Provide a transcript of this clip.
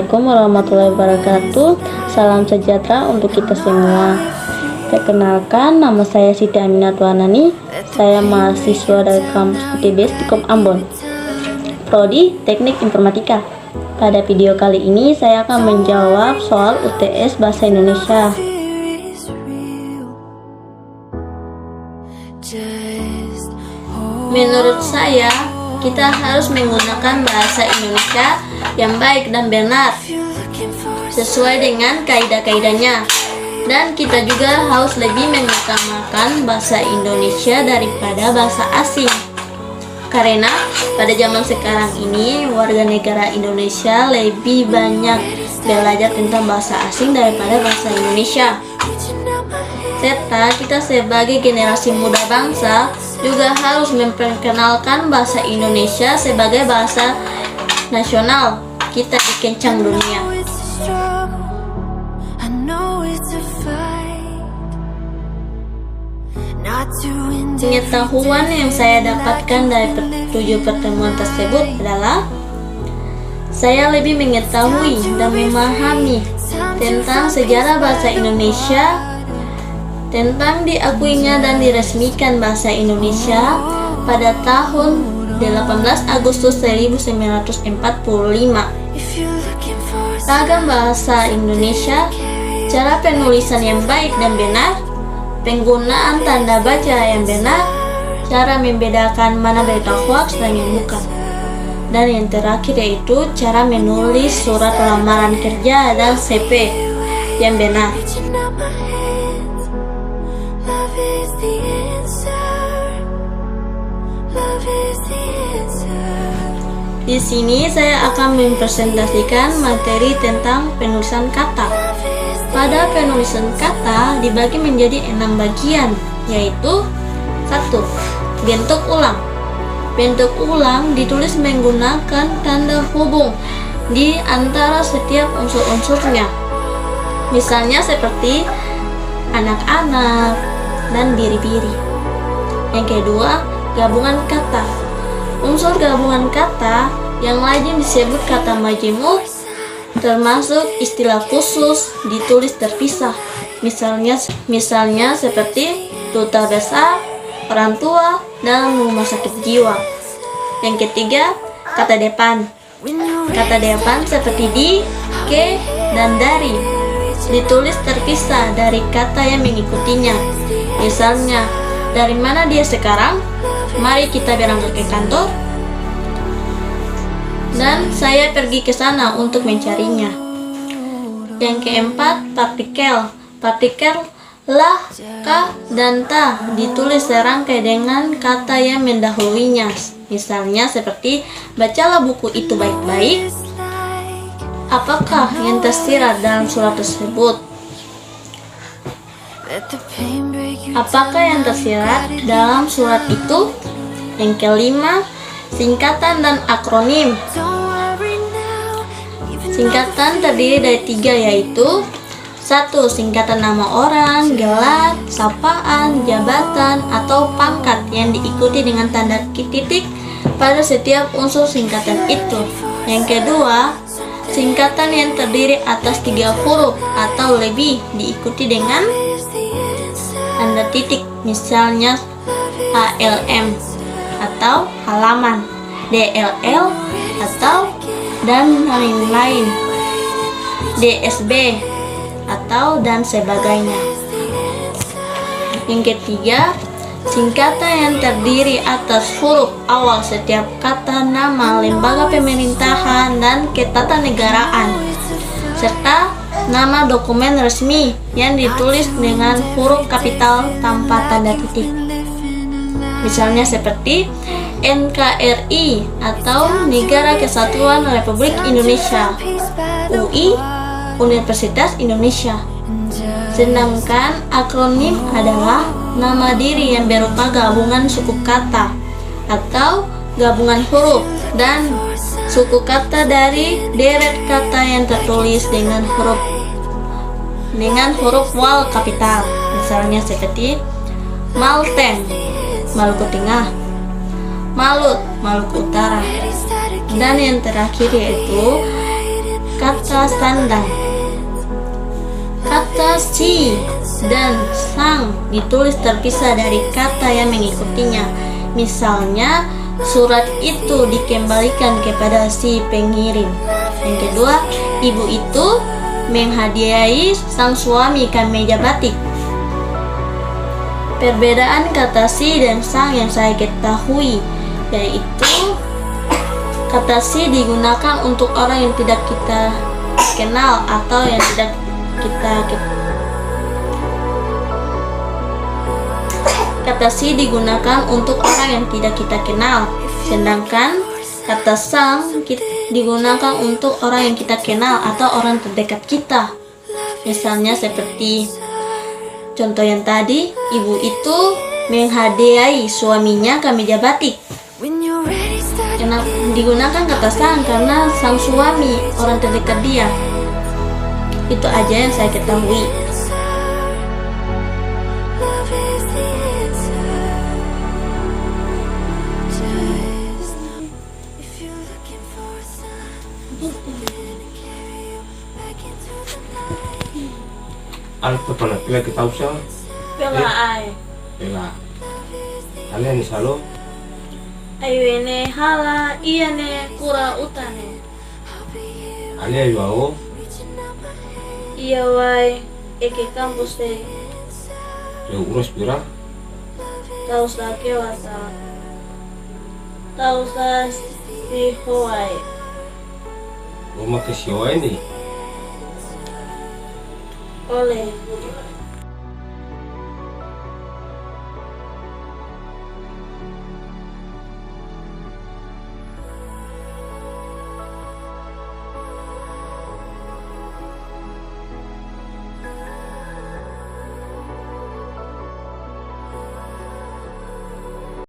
Assalamualaikum warahmatullahi wabarakatuh. Salam sejahtera untuk kita semua. Perkenalkan, nama saya Siti Aminat Wanani. Saya mahasiswa dari kampus ITB Stikom Ambon, Prodi Teknik Informatika. Pada video kali ini saya akan menjawab soal UTS Bahasa Indonesia. Menurut saya, kita harus menggunakan bahasa Indonesia yang baik dan benar sesuai dengan kaidah-kaidahnya, dan kita juga harus lebih mengutamakan bahasa Indonesia daripada bahasa asing, karena pada zaman sekarang ini warga negara Indonesia lebih banyak belajar tentang bahasa asing daripada bahasa Indonesia. Serta kita sebagai generasi muda bangsa juga harus memperkenalkan bahasa Indonesia sebagai bahasa nasional kita di kencang dunia. Pengetahuan yang saya dapatkan dari 7 pertemuan tersebut adalah saya lebih mengetahui dan memahami tentang sejarah bahasa Indonesia, tentang diakuinya dan diresmikan bahasa Indonesia pada tahun 18 Agustus 1945. Ragam bahasa Indonesia, cara penulisan yang baik dan benar, penggunaan tanda baca yang benar, cara membedakan mana berita hoax dan yang bukan, dan yang terakhir yaitu cara menulis surat lamaran kerja dan CV yang benar. Di sini saya akan mempresentasikan materi tentang penulisan kata. Pada penulisan kata dibagi menjadi 6 bagian, yaitu 1. Bentuk ulang. Bentuk ulang ditulis menggunakan tanda hubung di antara setiap unsur-unsurnya. Misalnya seperti anak-anak dan biri-biri. Yang kedua, gabungan kata. Unsur gabungan kata yang lazim disebut kata majemuk, termasuk istilah khusus ditulis terpisah. Misalnya seperti duta besar, orang tua, dan rumah sakit jiwa. Yang ketiga, kata depan. Kata depan seperti di, ke, dan dari ditulis terpisah dari kata yang mengikutinya. Misalnya, dari mana dia sekarang? Mari kita berangkat ke kantor. Dan saya pergi ke sana untuk mencarinya. Yang keempat, partikel. Partikel lah, ka, dan ta ditulis serangkai dengan kata yang mendahulunya. Misalnya seperti bacalah buku itu baik-baik. Apakah yang tersirat dalam surat tersebut? Apakah yang tersirat dalam surat itu? Yang kelima, singkatan dan akronim. Singkatan terdiri dari 3, yaitu 1. Singkatan nama orang, gelar, sapaan, jabatan, atau pangkat yang diikuti dengan tanda titik pada setiap unsur singkatan itu. Yang kedua, singkatan yang terdiri atas 3 huruf atau lebih diikuti dengan tanda titik, misalnya ALM atau halaman, DLL atau dan lain-lain, DSB atau dan sebagainya. Yang ketiga, singkatan yang terdiri atas huruf awal setiap kata nama lembaga pemerintahan dan ketatanegaraan, serta nama dokumen resmi yang ditulis dengan huruf kapital tanpa tanda titik. Misalnya seperti NKRI atau Negara Kesatuan Republik Indonesia, UI, Universitas Indonesia. Sedangkan akronim adalah nama diri yang berupa gabungan suku kata atau gabungan huruf dan suku kata dari deret kata yang tertulis dengan huruf wal kapital. Misalnya seperti Malteng, Maluku Tengah, Malut, Maluku Utara. Dan yang terakhir yaitu kata sandang. Kata si dan sang ditulis terpisah dari kata yang mengikutinya. Misalnya, surat itu dikembalikan kepada si pengirim. Yang kedua, ibu itu menghadiahi sang suami kemeja batik. Perbedaan kata si dan sang yang saya ketahui yaitu kata si digunakan untuk orang yang tidak kita kenal atau yang tidak kata si digunakan untuk orang yang tidak kita kenal, sedangkan kata sang digunakan untuk orang yang kita kenal atau orang terdekat kita. Misalnya seperti contoh yang tadi, ibu itu menghadiahi suaminya kemeja batik. Kenapa digunakan kata sang? Karena sang suami orang terdekat dia. Itu aja yang saya ketahui. Alto pala pila kita usah Pela ay. pila. Kalian ni salo Ayuene hala iane kura utane. kalian bawa Iya wai eke kampus de urus pira tahu sake wasa. Tahu si Hawaii. rumah ke siwa ini Oleh